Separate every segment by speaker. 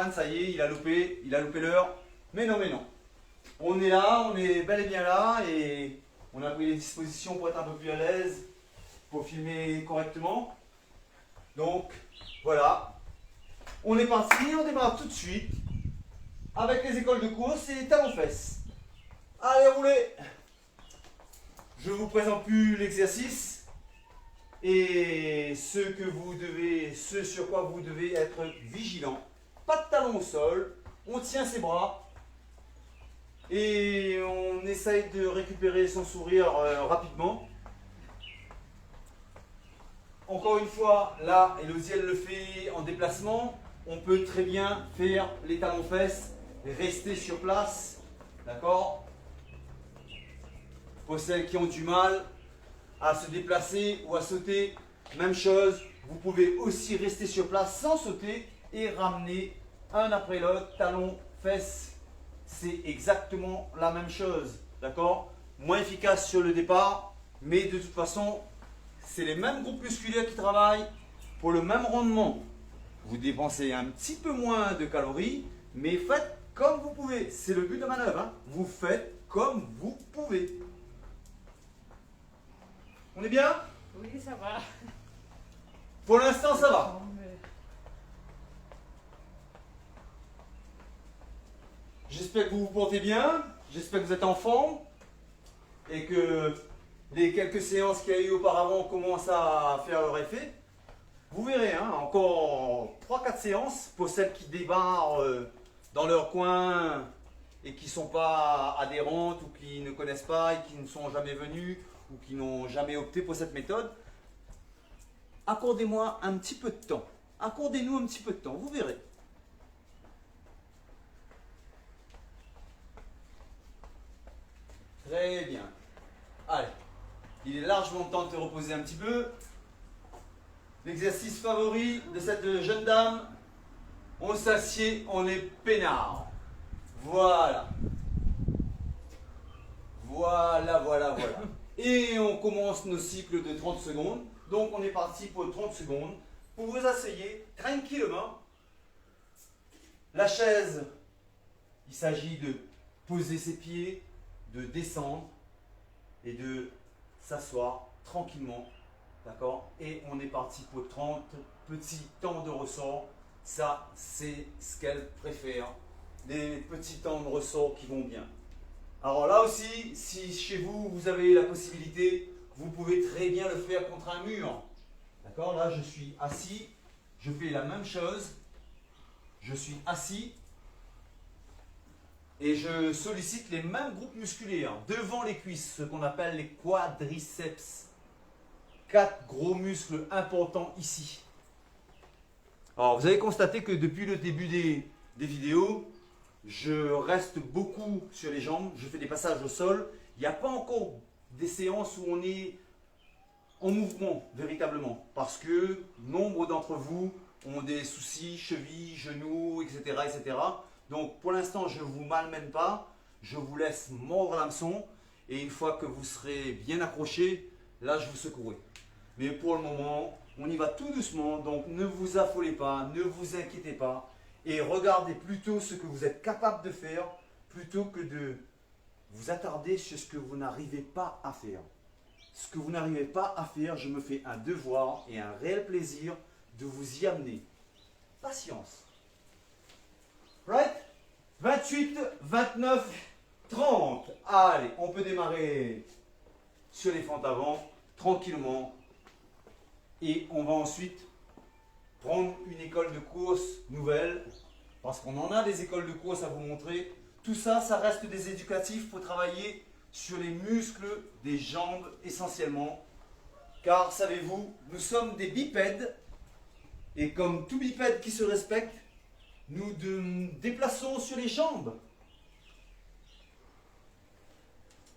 Speaker 1: Stéphane, ça y est, il a loupé l'heure. Mais non, mais non. On est là, on est bel et bien là et on a pris les dispositions pour être un peu plus à l'aise, pour filmer correctement. Donc, voilà. On est parti, on démarre tout de suite avec les écoles de course et les talons-fesses. Allez, roulez! Je ne vous présente plus l'exercice et ce sur quoi vous devez être vigilant. Pas de talons au sol, on tient ses bras et on essaye de récupérer son sourire rapidement. Encore une fois, là, Elodie elle le fait en déplacement. On peut très bien faire les talons-fesses, rester sur place, d'accord? Pour celles qui ont du mal à se déplacer ou à sauter, même chose, vous pouvez aussi rester sur place sans sauter et ramener un après l'autre, talons, fesses. C'est exactement la même chose, d'accord? Moins efficace sur le départ, mais de toute façon, c'est les mêmes groupes musculaires qui travaillent pour le même rendement. Vous dépensez un petit peu moins de calories, mais faites comme vous pouvez. C'est le but de manœuvre, hein? Vous faites comme vous pouvez. On est bien?
Speaker 2: Oui, ça va.
Speaker 1: Pour l'instant, ça va. J'espère que vous vous portez bien. J'espère que vous êtes en forme. Et que les quelques séances qu'il y a eu auparavant commencent à faire leur effet. Vous verrez, hein, encore 3-4 séances pour celles qui débarrent dans leur coin et qui ne sont pas adhérentes ou qui ne connaissent pas et qui ne sont jamais venues ou qui n'ont jamais opté pour cette méthode. Accordez-moi un petit peu de temps. Accordez-nous un petit peu de temps, vous verrez. Très bien. Allez, il est largement temps de te reposer un petit peu. L'exercice favori de cette jeune dame, on s'assied, on est peinard. Voilà. Voilà, voilà, voilà. Et on commence nos cycles de 30 secondes. Donc on est parti pour 30 secondes. Pour vous asseyez tranquillement. La chaise, il s'agit de poser ses pieds, de descendre et de s'asseoir tranquillement. D'accord? Et on est parti pour 30 petits temps de ressort. Ça, c'est ce qu'elle préfère. Des petits temps de ressort qui vont bien. Alors là aussi, si chez vous, vous avez la possibilité, vous pouvez très bien le faire contre un mur. D'accord? Là, je suis assis. Je fais la même chose. Je suis assis. Et je sollicite les mêmes groupes musculaires devant les cuisses, ce qu'on appelle les quadriceps. 4 gros muscles importants ici. Alors, vous avez constaté que depuis le début des vidéos, je reste beaucoup sur les jambes, je fais des passages au sol. Il n'y a pas encore des séances où on est en mouvement, véritablement. Parce que nombre d'entre vous ont des soucis, chevilles, genoux, etc. etc. Donc, pour l'instant, je ne vous malmène pas. Je vous laisse mordre l'hameçon. Et une fois que vous serez bien accroché, là, je vous secouerai. Mais pour le moment, on y va tout doucement. Donc, ne vous affolez pas, ne vous inquiétez pas. Et regardez plutôt ce que vous êtes capable de faire plutôt que de vous attarder sur ce que vous n'arrivez pas à faire. Ce que vous n'arrivez pas à faire, je me fais un devoir et un réel plaisir de vous y amener. Patience. Right? 28, 29, 30. Allez, on peut démarrer sur les fentes avant, tranquillement. Et on va ensuite prendre une école de course nouvelle, parce qu'on en a des écoles de course à vous montrer. Tout ça, ça reste des éducatifs pour travailler sur les muscles des jambes essentiellement. Car, savez-vous, nous sommes des bipèdes, et comme tout bipède qui se respecte, nous nous déplaçons sur les jambes.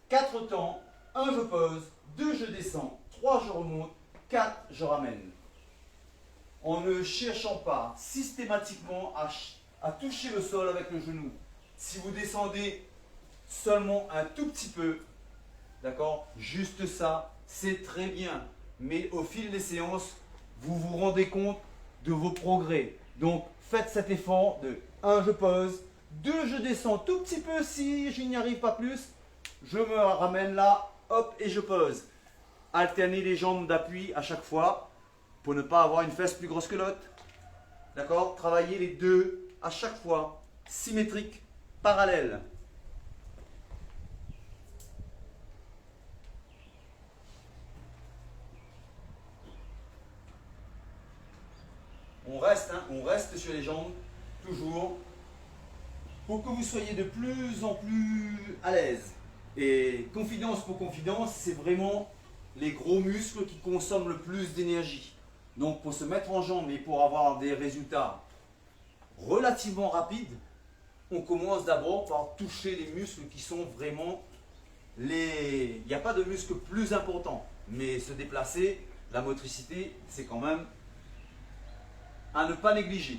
Speaker 1: 4 temps, 1 je pose, 2 je descends, 3 je remonte, 4 je ramène. En ne cherchant pas systématiquement à toucher le sol avec le genou. Si vous descendez seulement un tout petit peu, d'accord, juste ça, c'est très bien. Mais au fil des séances, vous vous rendez compte de vos progrès. Donc, faites cet effort de 1, je pose. 2, je descends tout petit peu. Si je n'y arrive pas plus, je me ramène là, hop, et je pose. Alternez les jambes d'appui à chaque fois pour ne pas avoir une fesse plus grosse que l'autre. D'accord? Travaillez les deux à chaque fois, symétriques, parallèles. On reste sur les jambes, toujours, pour que vous soyez de plus en plus à l'aise. Et confidence pour confidence, c'est vraiment les gros muscles qui consomment le plus d'énergie. Donc pour se mettre en jambes et pour avoir des résultats relativement rapides, on commence d'abord par toucher les muscles qui sont vraiment les... Il n'y a pas de muscles plus importants, mais se déplacer, la motricité, c'est quand même à ne pas négliger.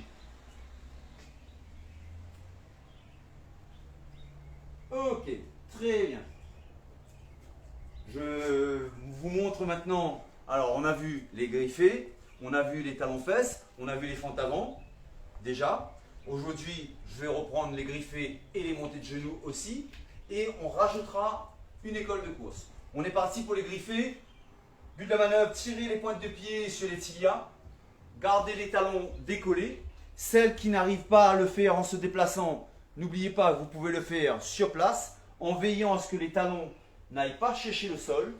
Speaker 1: Ok, très bien. Je vous montre maintenant. Alors, on a vu les griffés, on a vu les talons-fesses, on a vu les fentes avant, déjà. Aujourd'hui, je vais reprendre les griffés et les montées de genoux aussi. Et on rajoutera une école de course. On est parti pour les griffés. But de la manœuvre, tirer les pointes de pied sur les tibias. Gardez les talons décollés. Celles qui n'arrivent pas à le faire en se déplaçant, n'oubliez pas que vous pouvez le faire sur place, en veillant à ce que les talons n'aillent pas chercher le sol.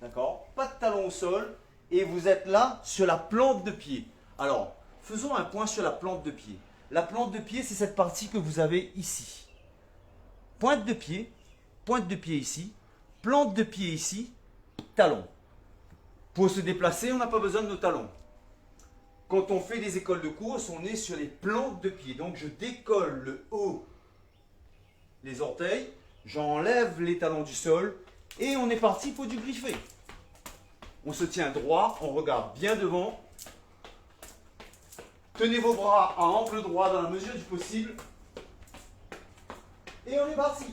Speaker 1: D'accord? Pas de talons au sol. Et vous êtes là sur la plante de pied. Alors, faisons un point sur la plante de pied. La plante de pied, c'est cette partie que vous avez ici. Pointe de pied ici, plante de pied ici, talon. Pour se déplacer, on n'a pas besoin de nos talons. Quand on fait des écoles de course, on est sur les plantes de pied. Donc je décolle le haut, les orteils, j'enlève les talons du sol et on est parti pour du griffé. On se tient droit, on regarde bien devant. Tenez vos bras à angle droit dans la mesure du possible. Et on est parti.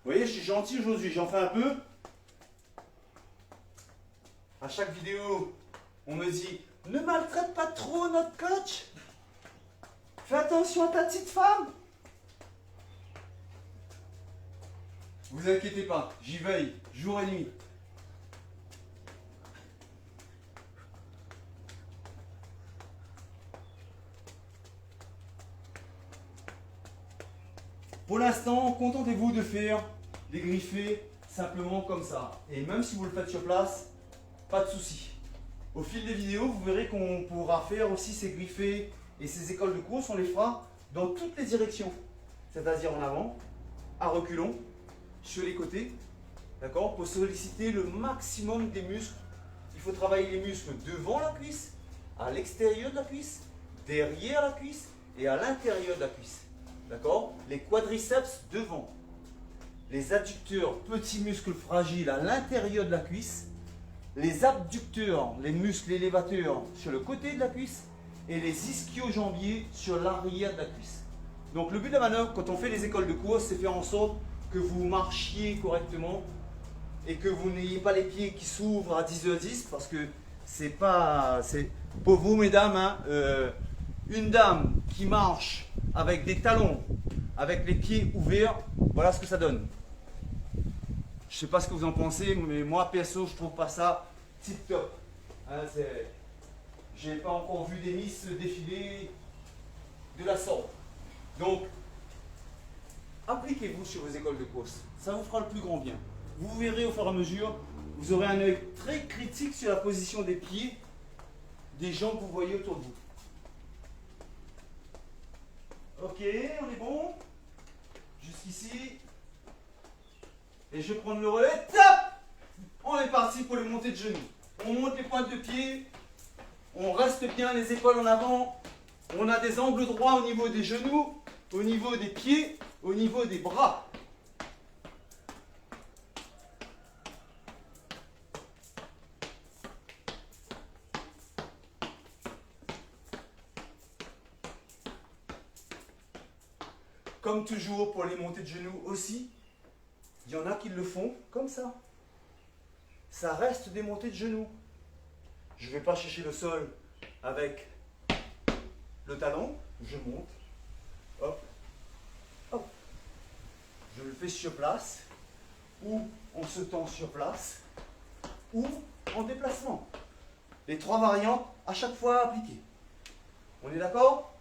Speaker 1: Vous voyez, je suis gentil aujourd'hui, j'en fais un peu. À chaque vidéo, on me dit « Ne maltraite pas trop notre coach. Fais attention à ta petite femme. » Vous inquiétez pas, j'y veille, jour et nuit. Pour l'instant, contentez-vous de faire des griffés simplement comme ça. Et même si vous le faites sur place, pas de souci. Au fil des vidéos, vous verrez qu'on pourra faire aussi ces griffés et ces écoles de course, on les fera dans toutes les directions. C'est-à-dire en avant, à reculons, sur les côtés, d'accord? Pour solliciter le maximum des muscles. Il faut travailler les muscles devant la cuisse, à l'extérieur de la cuisse, derrière la cuisse et à l'intérieur de la cuisse. D'accord? Les quadriceps devant. Les adducteurs, petits muscles fragiles à l'intérieur de la cuisse. Les abducteurs, les muscles élévateurs sur le côté de la cuisse. Et les ischio-jambiers sur l'arrière de la cuisse. Donc le but de la manœuvre, quand on fait les écoles de course, c'est faire en sorte que vous marchiez correctement et que vous n'ayez pas les pieds qui s'ouvrent à 10h10 parce que c'est pas... Pour vous mesdames, hein, une dame qui marche avec des talons, avec les pieds ouverts, voilà ce que ça donne. Je ne sais pas ce que vous en pensez, mais moi perso, je trouve pas ça tip top. Hein, j'ai pas encore vu des Miss défiler de la sorte. Donc, appliquez-vous sur vos écoles de course. Ça vous fera le plus grand bien. Vous verrez au fur et à mesure, vous aurez un œil très critique sur la position des pieds des gens que vous voyez autour de vous. Ok, on est bon. Jusqu'ici. Et je vais prendre le relais. Tap! On est parti pour les montées de genoux. On monte les pointes de pied. On reste bien les épaules en avant. On a des angles droits au niveau des genoux, au niveau des pieds, au niveau des bras. Comme toujours pour les montées de genoux aussi, il y en a qui le font comme ça. Ça reste des montées de genoux. Je ne vais pas chercher le sol avec le talon, je monte, hop, hop. Je le fais sur place, ou en sautant sur place, ou en déplacement. Les 3 variantes à chaque fois appliquées. On est d'accord?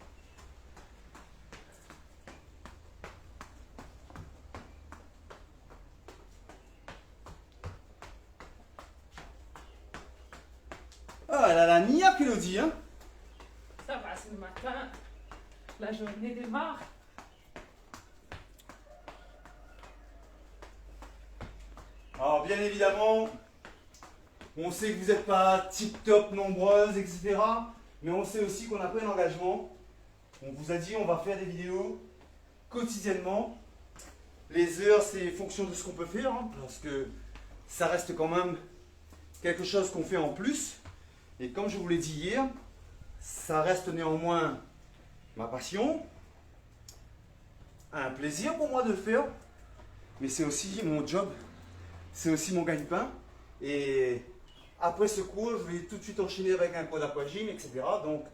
Speaker 1: Ah, elle a la niaque, Elodie, hein?
Speaker 2: Ça va, c'est le matin. La journée démarre.
Speaker 1: Alors, bien évidemment, on sait que vous n'êtes pas tip-top nombreuses, etc. Mais on sait aussi qu'on a pris un engagement. On vous a dit on va faire des vidéos quotidiennement. Les heures, c'est fonction de ce qu'on peut faire, hein, parce que ça reste quand même quelque chose qu'on fait en plus. Et comme je vous l'ai dit hier, ça reste néanmoins ma passion, un plaisir pour moi de le faire, mais c'est aussi mon job, c'est aussi mon gagne-pain. Et après ce cours, je vais tout de suite enchaîner avec un cours d'aquagym, etc. Donc,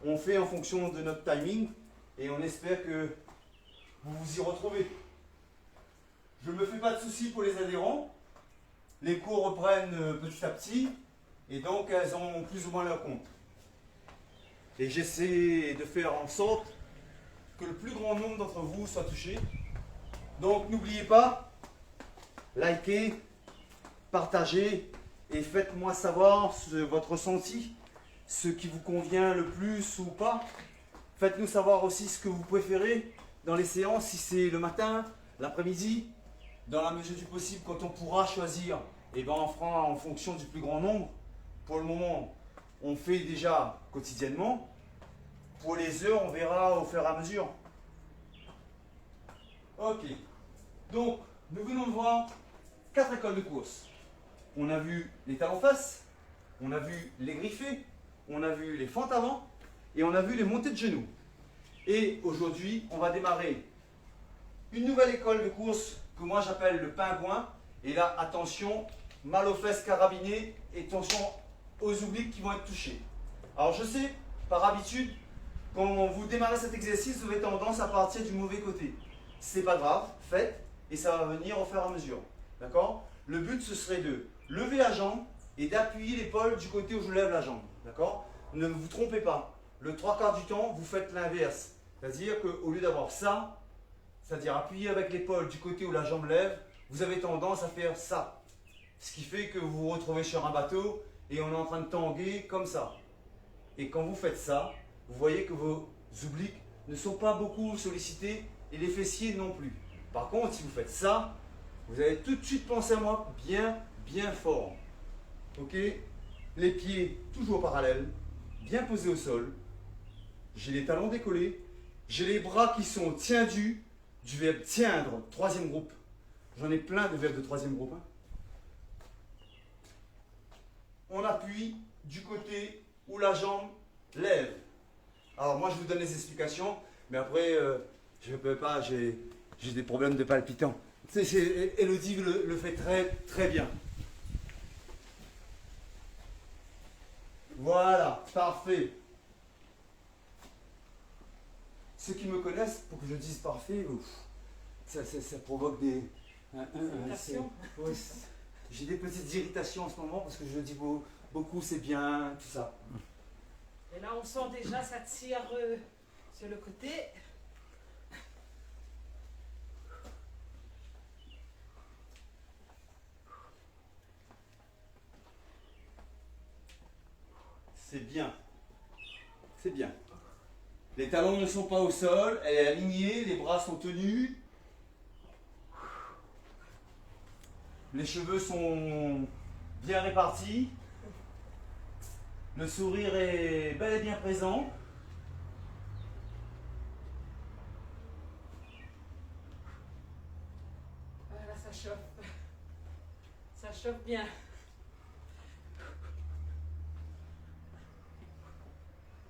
Speaker 1: on fait en fonction de notre timing et on espère que vous vous y retrouvez. Je ne me fais pas de soucis pour les adhérents. Les cours reprennent petit à petit et donc elles ont plus ou moins leur compte. Et j'essaie de faire en sorte que le plus grand nombre d'entre vous soit touché. Donc n'oubliez pas, likez, partagez et faites-moi savoir votre ressenti, ce qui vous convient le plus ou pas. Faites-nous savoir aussi ce que vous préférez dans les séances, si c'est le matin, l'après-midi, dans la mesure du possible, quand on pourra choisir, et ben on fera en fonction du plus grand nombre. Pour le moment, on fait déjà quotidiennement. Pour les heures, on verra au fur et à mesure. Ok. Donc, nous venons de voir 4 écoles de course. On a vu les talons face, on a vu les griffés, on a vu les fentes avant et on a vu les montées de genoux. Et aujourd'hui, on va démarrer une nouvelle école de course que moi j'appelle le pingouin. Et là, attention, mal aux fesses carabinées et attention aux obliques qui vont être touchés. Alors je sais, par habitude, quand vous démarrez cet exercice, vous avez tendance à partir du mauvais côté. C'est pas grave, faites et ça va venir au fur et à mesure. D'accord? Le but, ce serait de lever la jambe et d'appuyer l'épaule du côté où je lève la jambe. D'accord? Ne vous trompez pas. Le 3/4 du temps, vous faites l'inverse. C'est-à-dire qu'au lieu d'avoir ça, c'est-à-dire appuyer avec l'épaule du côté où la jambe lève, vous avez tendance à faire ça. Ce qui fait que vous vous retrouvez sur un bateau et on est en train de tanguer comme ça. Et quand vous faites ça, vous voyez que vos obliques ne sont pas beaucoup sollicités et les fessiers non plus. Par contre, si vous faites ça, vous allez tout de suite penser à moi bien fort. Ok? Les pieds toujours parallèles, bien posés au sol. J'ai les talons décollés. J'ai les bras qui sont tiendus, du verbe tiendre, 3e groupe. J'en ai plein de verbes de 3e groupe. Hein. On appuie du côté où la jambe lève. Alors moi je vous donne les explications, mais après je ne peux pas, j'ai des problèmes de palpitants. Elodie le fait très bien. Voilà, parfait. Ceux qui me connaissent, pour que je dise parfait, ça provoque des...
Speaker 2: irritations.
Speaker 1: J'ai des petites irritations en ce moment parce que je dis beaucoup c'est bien, tout ça.
Speaker 2: Et là, on sent déjà, ça tire sur le côté.
Speaker 1: C'est bien. C'est bien. Les talons ne sont pas au sol, elle est alignée, les bras sont tenus. Les cheveux sont bien répartis. Le sourire est bel et bien présent.
Speaker 2: Voilà, ça chauffe. Ça chauffe bien.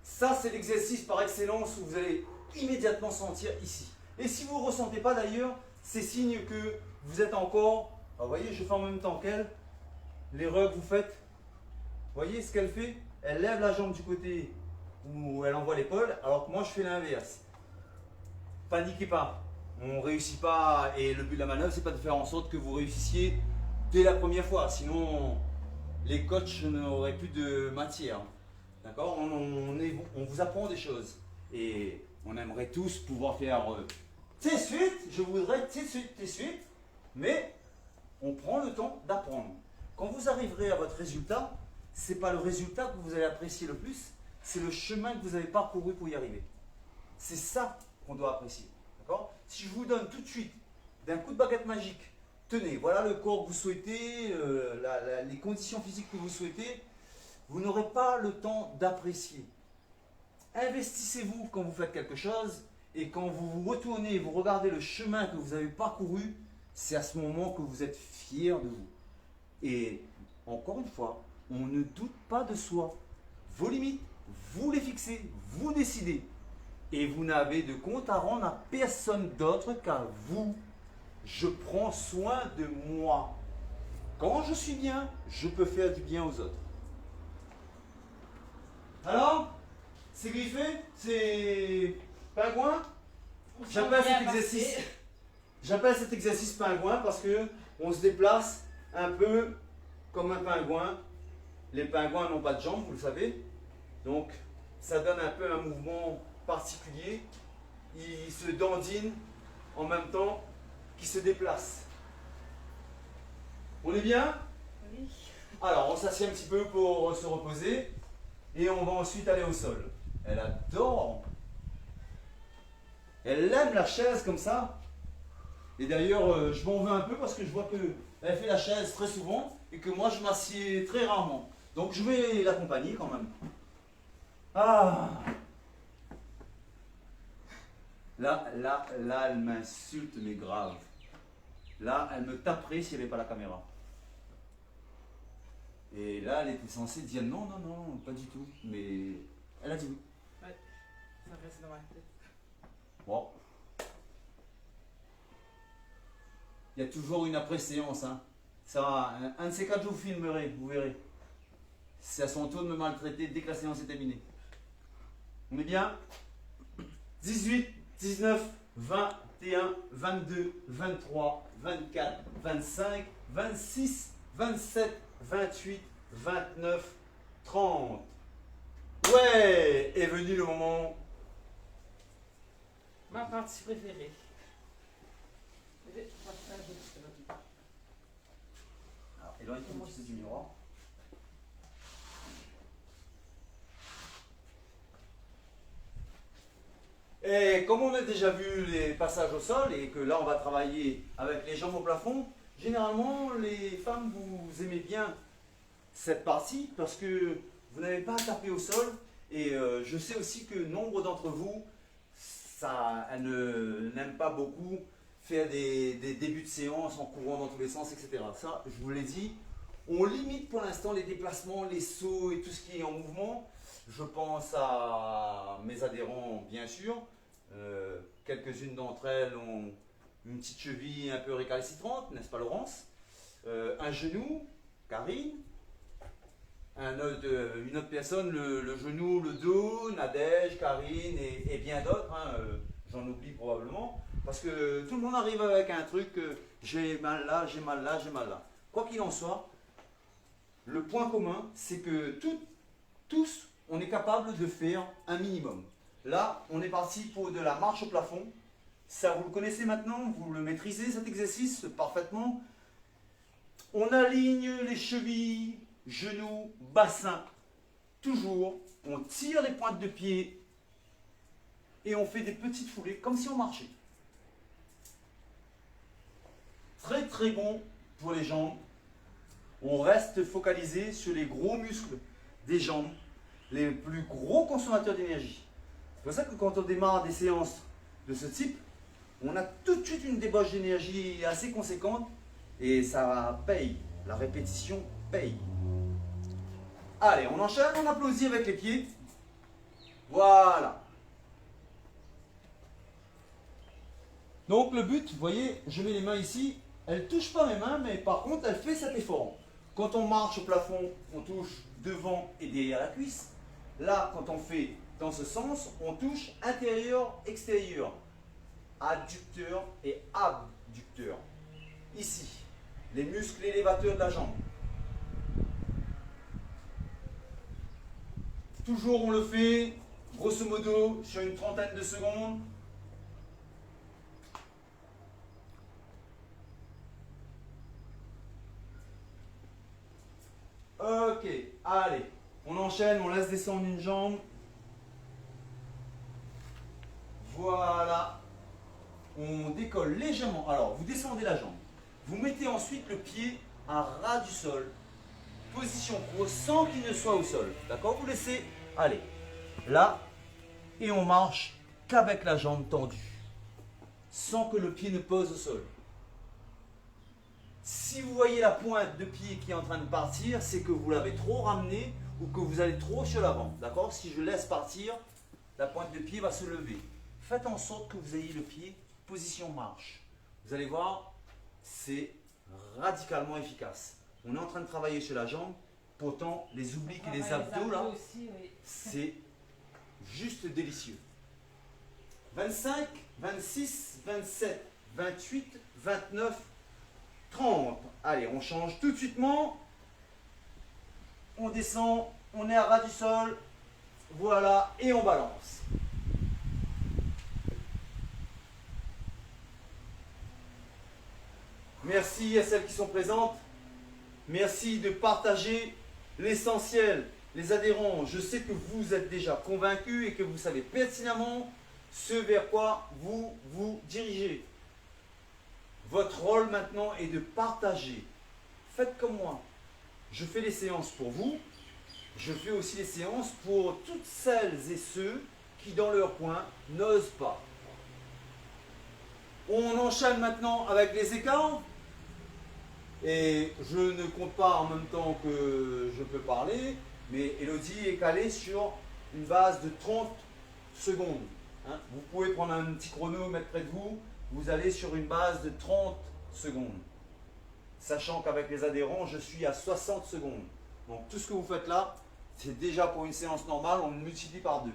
Speaker 1: Ça, c'est l'exercice par excellence où vous allez immédiatement sentir ici. Et si vous ne ressentez pas d'ailleurs, c'est signe que vous êtes encore... vous voyez, je fais en même temps qu'elle. L'erreur que vous faites, vous voyez ce qu'elle fait? Elle lève la jambe du côté où elle envoie l'épaule, alors que moi je fais l'inverse. Paniquez pas, on ne réussit pas, et le but de la manœuvre, c'est pas de faire en sorte que vous réussissiez dès la première fois, sinon les coachs n'auraient plus de matière. D'accord, on vous apprend des choses, et on aimerait tous pouvoir faire tes suites, je voudrais tes suites, mais on prend le temps d'apprendre. Quand vous arriverez à votre résultat, ce n'est pas le résultat que vous allez apprécier le plus, c'est le chemin que vous avez parcouru pour y arriver. C'est ça qu'on doit apprécier. D'accord ? Si je vous donne tout de suite, d'un coup de baguette magique, tenez, voilà le corps que vous souhaitez, les conditions physiques que vous souhaitez, vous n'aurez pas le temps d'apprécier. Investissez-vous quand vous faites quelque chose, et quand vous vous retournez et vous regardez le chemin que vous avez parcouru, c'est à ce moment que vous êtes fier de vous. Et encore une fois, on ne doute pas de soi. Vos limites, vous les fixez, vous décidez. Et vous n'avez de compte à rendre à personne d'autre qu'à vous. Je prends soin de moi. Quand je suis bien, je peux faire du bien aux autres. Alors, c'est griffé? C'est pingouin? J'appelle cet exercice pingouin parce que on se déplace un peu comme un pingouin. Les pingouins n'ont pas de jambes, vous le savez. Donc, ça donne un peu un mouvement particulier. Ils se dandinent en même temps qu'ils se déplacent. On est bien?
Speaker 2: Oui.
Speaker 1: Alors, on s'assied un petit peu pour se reposer. Et on va ensuite aller au sol. Elle adore. Elle aime la chaise comme ça. Et d'ailleurs, je m'en veux un peu parce que je vois qu'elle fait la chaise très souvent et que moi je m'assieds très rarement. Donc je vais l'accompagner quand même. Ah! Là, elle m'insulte, mais grave. Là, elle me taperait s'il n'y avait pas la caméra. Et là, elle était censée dire non, non, non, pas du tout. Mais elle a dit oui.
Speaker 2: Ouais, ça reste dans ma tête.
Speaker 1: Bon. Il y a toujours une après-séance. Hein. Ça, un de ces quatre, je vous filmerai, vous verrez. C'est à son tour de me maltraiter dès que la séance est terminée. On est bien? 18, 19, 21, 22, 23, 24, 25, 26, 27, 28, 29, 30. Ouais! Est venu le moment.
Speaker 2: Ma partie préférée.
Speaker 1: Alors, éloigne-toi un petit peu du miroir. Et comme on a déjà vu les passages au sol et que là on va travailler avec les jambes au plafond, généralement les femmes vous aimez bien cette partie parce que vous n'avez pas à taper au sol et je sais aussi que nombre d'entre vous n'aiment pas beaucoup faire des débuts de séance en courant dans tous les sens, etc. Ça, je vous l'ai dit, on limite pour l'instant les déplacements, les sauts et tout ce qui est en mouvement. Je pense à mes adhérents, bien sûr. Quelques-unes d'entre elles ont une petite cheville un peu récalcitrante, n'est-ce pas Laurence? Un genou, Karine. Une autre personne, le genou, le dos, Nadège, Karine et bien d'autres. Hein, j'en oublie probablement. Parce que tout le monde arrive avec un truc, j'ai mal là, j'ai mal là, j'ai mal là. Quoi qu'il en soit, le point commun, c'est que tous, on est capable de faire un minimum. Là, on est parti pour de la marche au plafond. Ça, vous le connaissez maintenant, vous le maîtrisez cet exercice parfaitement. On aligne les chevilles, genoux, bassin. Toujours, on tire les pointes de pied et on fait des petites foulées comme si on marchait. Très très bon pour les jambes. On reste focalisé sur les gros muscles des jambes, les plus gros consommateurs d'énergie. C'est pour ça que quand on démarre des séances de ce type, on a tout de suite une débauche d'énergie assez conséquente et ça paye. La répétition paye. Allez, on enchaîne, on applaudit avec les pieds. Voilà. Donc le but, vous voyez, je mets les mains ici, elle ne touche pas mes mains, mais par contre elle fait cet effort. Quand on marche au plafond, on touche devant et derrière la cuisse. Là, quand on fait dans ce sens, on touche intérieur, extérieur, adducteur et abducteur. Ici, les muscles élévateurs de la jambe. Toujours on le fait, grosso modo, sur une trentaine de secondes. Ok, allez, on enchaîne, on laisse descendre une jambe. Voilà. On décolle légèrement. Alors, vous descendez la jambe. Vous mettez ensuite le pied à ras du sol. Position cross sans qu'il ne soit au sol. D'accord? Vous laissez aller. Là. Et on marche qu'avec la jambe tendue. Sans que le pied ne pose au sol. Si vous voyez la pointe de pied qui est en train de partir, c'est que vous l'avez trop ramené ou que vous allez trop sur l'avant. D'accord? Si je laisse partir, la pointe de pied va se lever. Faites en sorte que vous ayez le pied position marche. Vous allez voir, c'est radicalement efficace. On est en train de travailler sur la jambe, pourtant les obliques et les abdos là,
Speaker 2: aussi, oui.
Speaker 1: c'est juste délicieux. 25, 26, 27, 28, 29, 30. Allez, on change tout de suite. On descend, on est à ras du sol. Voilà, et on balance. Merci à celles qui sont présentes. Merci de partager l'essentiel. Les adhérents, je sais que vous êtes déjà convaincus et que vous savez pertinemment ce vers quoi vous vous dirigez. Votre rôle maintenant est de partager. Faites comme moi. Je fais les séances pour vous. Je fais aussi les séances pour toutes celles et ceux qui, dans leur coin, n'osent pas. On enchaîne maintenant avec les écarts. Et je ne compte pas en même temps que je peux parler, mais Elodie est calée sur une base de 30 secondes. Hein. Vous pouvez prendre un petit chrono, mettre près de vous, vous allez sur une base de 30 secondes. Sachant qu'avec les adhérents, je suis à 60 secondes. Donc tout ce que vous faites là, c'est déjà pour une séance normale, on le multiplie par 2.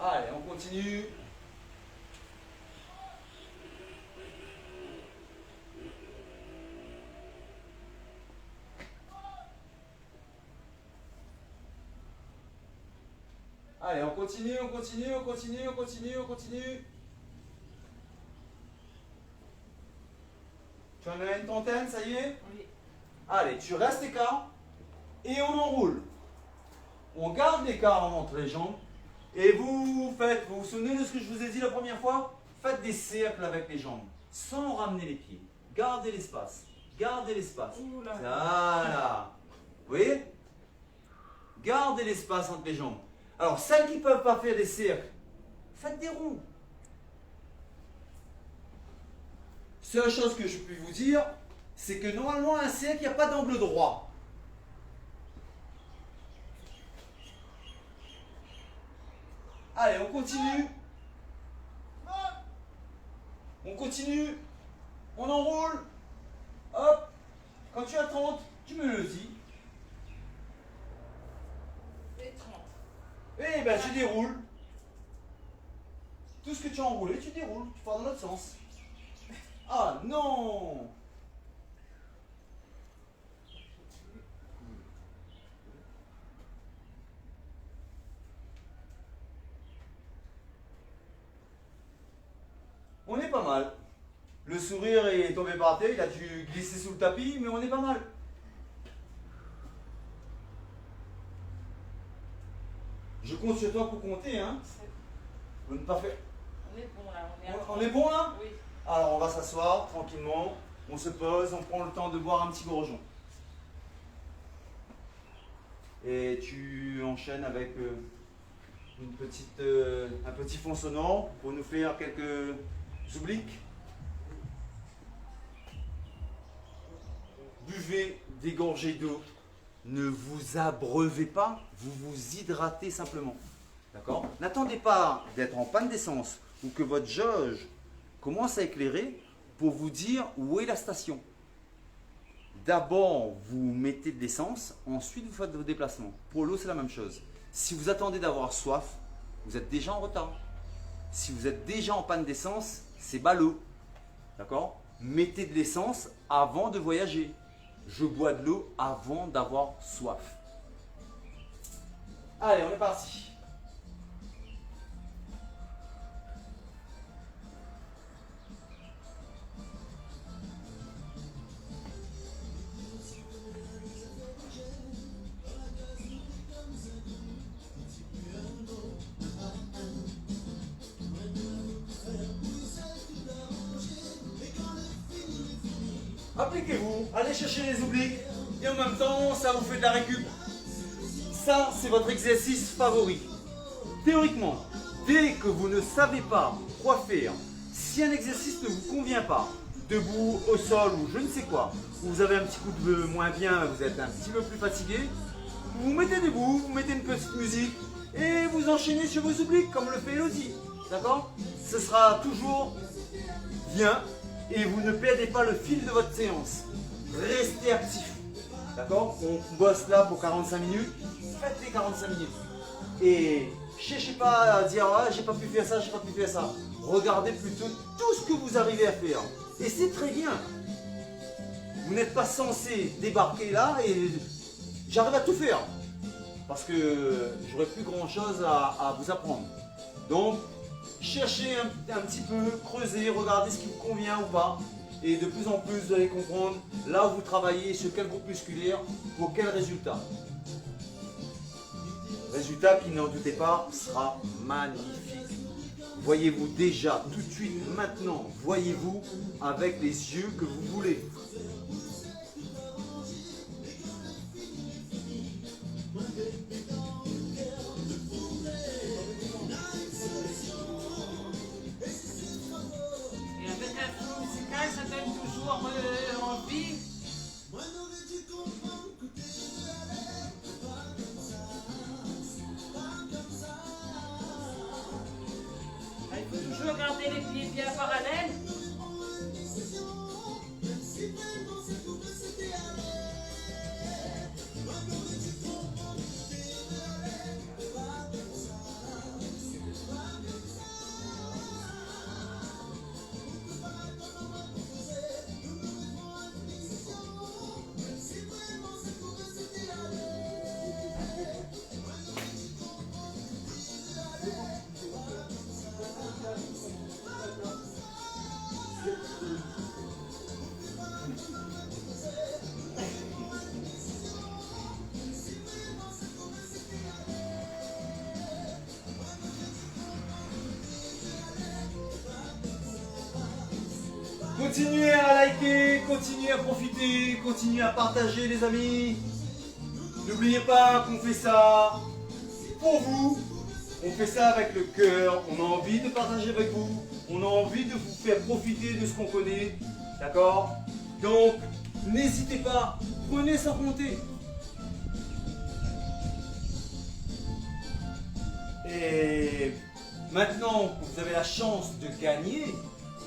Speaker 1: Allez, on continue. Allez, on continue, on continue, on continue, on continue, on continue. Tu en as une trentaine, ça y est?
Speaker 2: Oui.
Speaker 1: Allez, tu restes écart et on enroule. On garde l'écart entre les jambes. Et vous vous souvenez de ce que je vous ai dit la première fois? Faites des cercles avec les jambes, sans ramener les pieds. Gardez l'espace. Gardez l'espace.
Speaker 2: Oula.
Speaker 1: Voilà. Vous voyez? Gardez l'espace entre les jambes. Alors, celles qui ne peuvent pas faire des cercles, faites des ronds. Seule chose que je peux vous dire, c'est que normalement, un cercle, il n'y a pas d'angle droit. Allez, on continue. On continue. On enroule. Hop. Quand tu as 30, tu me le dis.
Speaker 2: Et 30.
Speaker 1: Eh bien, tu déroules. Tout ce que tu as enroulé, tu déroules. Tu pars dans l'autre sens. Ah non! On est pas mal. Le sourire est tombé par terre, il a dû glisser sous le tapis, mais on est pas mal. Je compte sur toi pour compter, hein. Pour ne pas faire.
Speaker 2: On est bon là.
Speaker 1: On est bon là?
Speaker 2: Oui.
Speaker 1: Alors on va s'asseoir tranquillement, on se pose, on prend le temps de boire un petit gorgeon. Et tu enchaînes avec un petit fond sonore pour nous faire quelques obliques. Buvez des gorgées d'eau. Ne vous abreuvez pas, vous vous hydratez simplement. D'accord? N'attendez pas d'être en panne d'essence ou que votre jauge commence à éclairer pour vous dire où est la station. D'abord, vous mettez de l'essence, ensuite vous faites vos déplacements. Pour l'eau, c'est la même chose. Si vous attendez d'avoir soif, vous êtes déjà en retard. Si vous êtes déjà en panne d'essence, c'est ballot. D'accord? Mettez de l'essence avant de voyager. Je bois de l'eau avant d'avoir soif. Allez, on est parti. Appliquez-vous, allez chercher les obliques et en même temps, ça vous fait de la récup. Ça, c'est votre exercice favori. Théoriquement, dès que vous ne savez pas quoi faire, si un exercice ne vous convient pas, debout, au sol ou je ne sais quoi, ou vous avez un petit coup de moins bien, vous êtes un petit peu plus fatigué, vous vous mettez debout, vous mettez une petite musique et vous enchaînez sur vos obliques comme le fait Elodie. D'accord? Ce sera toujours bien. Et vous ne perdez pas le fil de votre séance. Restez actif. D'accord? On bosse là pour 45 minutes. Faites les 45 minutes. Et cherchez pas à dire ah, j'ai pas pu faire ça, j'ai pas pu faire ça. Regardez plutôt tout ce que vous arrivez à faire. Et c'est très bien. Vous n'êtes pas censé débarquer là et j'arrive à tout faire. Parce que j'aurais plus grand chose à vous apprendre. Donc, cherchez un petit peu, creusez, regardez ce qui vous convient ou pas. Et de plus en plus, vous allez comprendre là où vous travaillez, sur quel groupe musculaire, pour quel résultat. Résultat qui, n'en doutez pas, sera magnifique. Voyez-vous déjà, tout de suite, maintenant, voyez-vous avec les yeux que vous voulez.
Speaker 2: Ça donne toujours envie. Il faut toujours garder les pieds bien parallèles.
Speaker 1: Continuez à liker, continuez à profiter, continuez à partager les amis. N'oubliez pas qu'on fait ça pour vous. On fait ça avec le cœur. On a envie de partager avec vous. On a envie de vous faire profiter de ce qu'on connaît. D'accord? Donc, n'hésitez pas. Prenez sans compter. Et maintenant que vous avez la chance de gagner,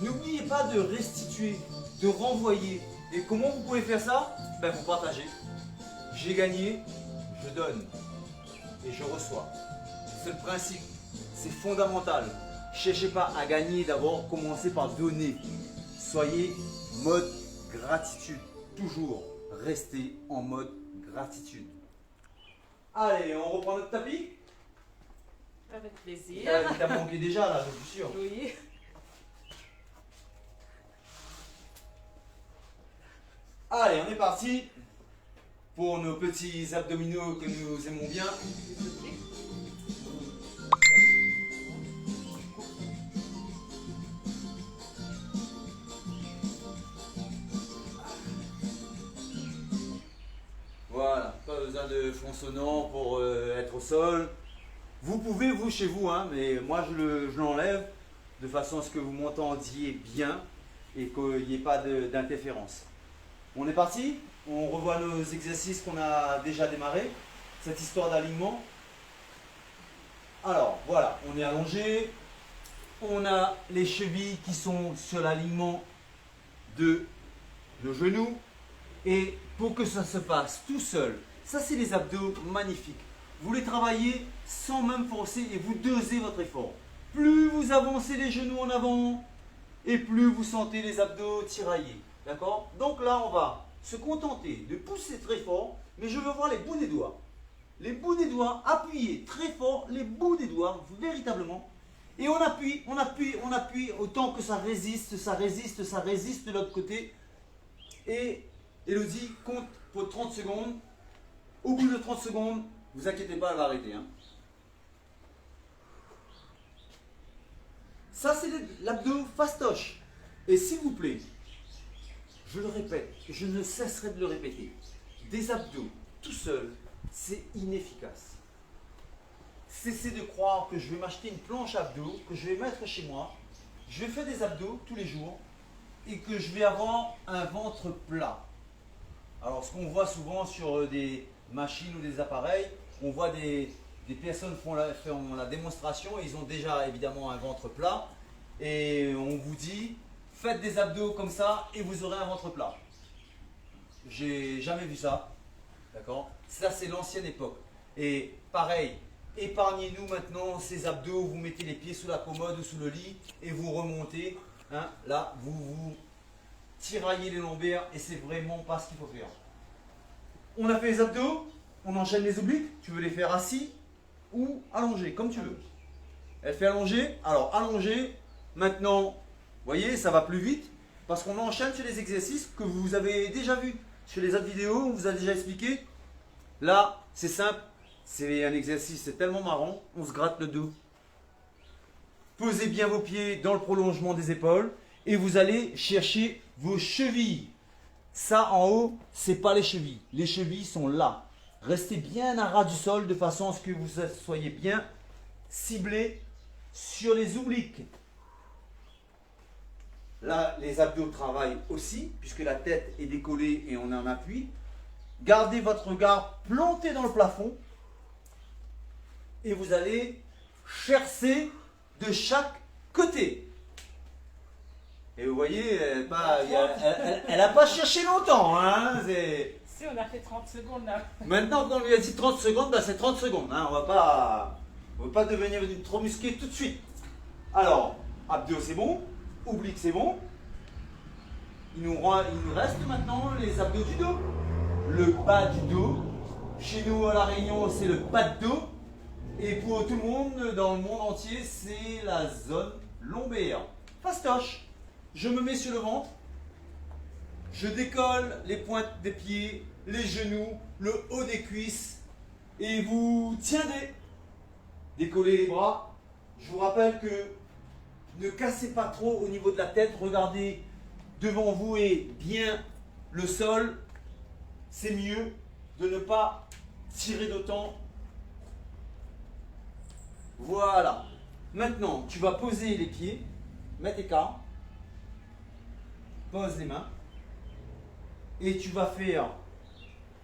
Speaker 1: n'oubliez pas de restituer, de renvoyer. Et comment vous pouvez faire ça? Ben, vous partagez. J'ai gagné, je donne. Et je reçois. C'est le principe. C'est fondamental. Cherchez pas à gagner d'abord, commencez par donner. Soyez mode gratitude. Toujours restez en mode gratitude. Allez, on reprend notre tapis?
Speaker 2: Avec plaisir.
Speaker 1: T'as manqué déjà là, je suis sûr.
Speaker 2: Oui.
Speaker 1: Allez, on est parti pour nos petits abdominaux que nous aimons bien. Voilà, pas besoin de front pour être au sol. Vous pouvez, vous, chez vous, hein, mais moi je l'enlève de façon à ce que vous m'entendiez bien et qu'il n'y ait pas d'interférence. On est parti? On revoit nos exercices qu'on a déjà démarrés. Cette histoire d'alignement. Alors, voilà, on est allongé. On a les chevilles qui sont sur l'alignement de nos genoux. Et pour que ça se passe tout seul, ça c'est les abdos magnifiques. Vous les travaillez sans même forcer et vous dosez votre effort. Plus vous avancez les genoux en avant et plus vous sentez les abdos tiraillés. D'accord? Donc là, on va se contenter de pousser très fort, mais je veux voir les bouts des doigts. Les bouts des doigts, appuyez très fort les bouts des doigts, véritablement. Et on appuie, on appuie, on appuie, autant que ça résiste, ça résiste, ça résiste de l'autre côté. Et Elodie compte pour 30 secondes. Au bout de 30 secondes, vous inquiétez pas, elle va arrêter. Hein. Ça, c'est l'abdo fastoche. Et s'il vous plaît, je le répète, je ne cesserai de le répéter. Des abdos tout seul, c'est inefficace. Cessez de croire que je vais m'acheter une planche abdos, que je vais mettre chez moi, je vais faire des abdos tous les jours et que je vais avoir un ventre plat. Alors, ce qu'on voit souvent sur des machines ou des appareils, on voit des personnes font la démonstration, ils ont déjà évidemment un ventre plat et on vous dit faites des abdos comme ça et vous aurez un ventre plat. J'ai jamais vu ça, d'accord? Ça c'est l'ancienne époque. Et pareil, épargnez-nous maintenant ces abdos, vous mettez les pieds sous la commode ou sous le lit et vous remontez. Hein, là, vous tiraillez les lombaires et c'est vraiment pas ce qu'il faut faire. On a fait les abdos, on enchaîne les obliques. Tu veux les faire assis ou allongés, comme tu veux. Elle fait allongé, alors allongé. Maintenant, vous voyez, ça va plus vite parce qu'on enchaîne sur les exercices que vous avez déjà vus sur les autres vidéos. On vous a déjà expliqué. Là, c'est simple, c'est un exercice, c'est tellement marrant. On se gratte le dos. Posez bien vos pieds dans le prolongement des épaules et vous allez chercher vos chevilles. Ça en haut, c'est pas les chevilles. Les chevilles sont là. Restez bien à ras du sol de façon à ce que vous soyez bien ciblé sur les obliques. Là, les abdos travaillent aussi puisque la tête est décollée et on est en appui. Gardez votre regard planté dans le plafond et vous allez chercher de chaque côté. Et vous voyez, elle n'a pas cherché longtemps. Hein,
Speaker 2: si, on a fait 30 secondes là.
Speaker 1: Maintenant qu'on lui a dit 30 secondes, ben c'est 30 secondes. Hein, on ne va pas devenir trop musclé tout de suite. Alors, abdos c'est bon, obliques c'est bon. Il nous reste maintenant les abdos du dos. Le bas du dos. Chez nous à La Réunion, c'est le bas de dos. Et pour tout le monde, dans le monde entier, c'est la zone lombaire. Fastoche. Je me mets sur le ventre. Je décolle les pointes des pieds, les genoux, le haut des cuisses. Et vous tiendrez. Décollez les bras. Je vous rappelle que ne cassez pas trop au niveau de la tête. Regardez devant vous et bien le sol. C'est mieux de ne pas tirer d'autant. Voilà. Maintenant, tu vas poser les pieds. Mets tes carres. Pose les mains. Et tu vas faire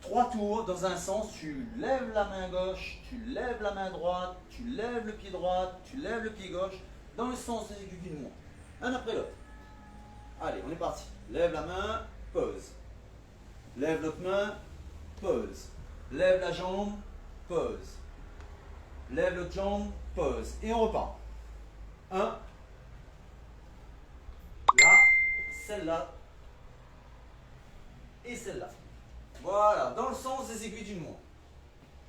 Speaker 1: 3 tours dans un sens. Tu lèves la main gauche, tu lèves la main droite, tu lèves le pied droit, tu lèves le pied gauche. Dans le sens des aiguilles d'une montre. Un après l'autre. Allez, on est parti. Lève la main, pose. Lève l'autre main, pose. Lève la jambe, pose. Lève l'autre jambe, pose. Et on repart. 1. Là, celle-là. Et celle-là. Voilà, dans le sens des aiguilles d'une montre.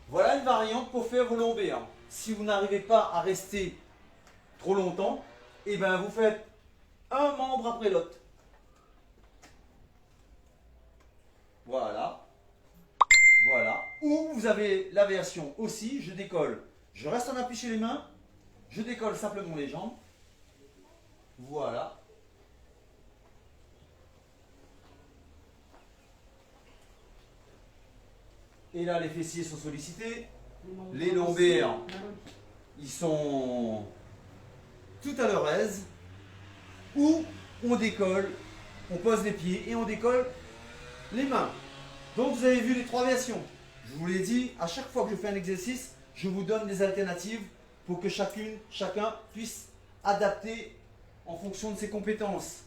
Speaker 1: Voilà une variante pour faire vos lombaires. Si vous n'arrivez pas à rester trop longtemps, et bien vous faites un membre après l'autre. Voilà. Voilà. Ou vous avez la version aussi, je décolle. Je reste en appui sur les mains. Je décolle simplement les jambes. Voilà. Et là, les fessiers sont sollicités. Les lombaires, ils sont tout à leur aise. Ou on décolle, on pose les pieds et on décolle les mains. Donc vous avez vu les 3 versions. Je vous l'ai dit, à chaque fois que je fais un exercice, je vous donne des alternatives pour que chacun puisse adapter en fonction de ses compétences.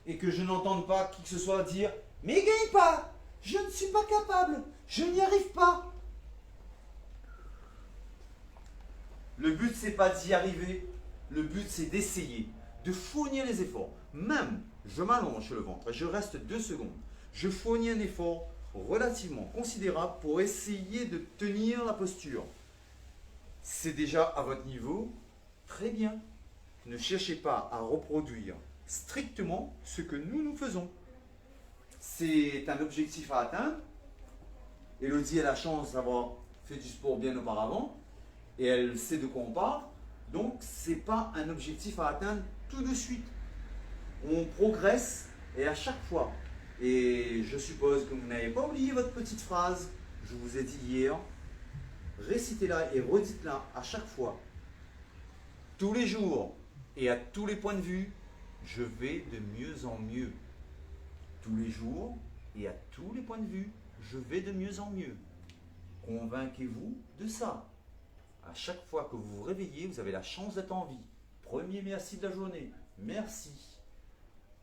Speaker 1: Et que je n'entende pas qui que ce soit dire « Mais gagne pas, je ne suis pas capable, je n'y arrive pas ». Le but, c'est pas d'y arriver. Le but, c'est d'essayer, de fournir les efforts. Même, je m'allonge sur le ventre et je reste 2 secondes. Je fournis un effort relativement considérable pour essayer de tenir la posture. C'est déjà à votre niveau, très bien. Ne cherchez pas à reproduire strictement ce que nous faisons. C'est un objectif à atteindre. Elodie a la chance d'avoir fait du sport bien auparavant et elle sait de quoi on parle. Donc, ce n'est pas un objectif à atteindre tout de suite. On progresse et à chaque fois. Et je suppose que vous n'avez pas oublié votre petite phrase. Je vous ai dit hier. Récitez-la et redites-la à chaque fois. Tous les jours et à tous les points de vue, je vais de mieux en mieux. Tous les jours et à tous les points de vue, je vais de mieux en mieux. Convainquez-vous de ça. À chaque fois que vous vous réveillez, vous avez la chance d'être en vie. Premier merci de la journée. Merci.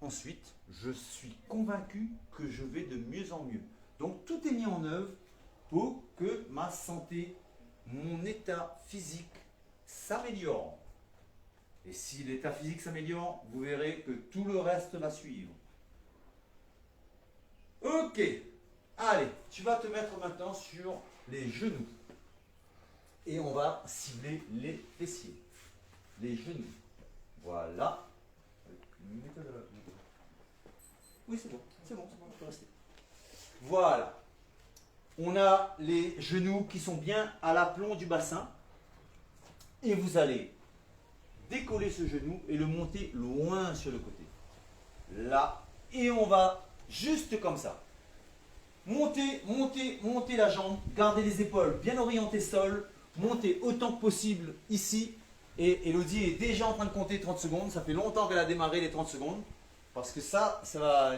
Speaker 1: Ensuite, je suis convaincu que je vais de mieux en mieux. Donc tout est mis en œuvre pour que ma santé, mon état physique s'améliore. Et si l'état physique s'améliore, vous verrez que tout le reste va suivre. Ok. Allez, tu vas te mettre maintenant sur les genoux. Et on va cibler les fessiers. Les genoux. Voilà. Oui, c'est bon, je peux rester. Voilà. On a les genoux qui sont bien à l'aplomb du bassin. Et vous allez décoller ce genou et le monter loin sur le côté. Là. Et on va juste comme ça. Monter, monter, monter la jambe. Gardez les épaules bien orientées sol. Montez autant que possible ici. Et Elodie est déjà en train de compter 30 secondes. Ça fait longtemps qu'elle a démarré les 30 secondes. Parce que ça va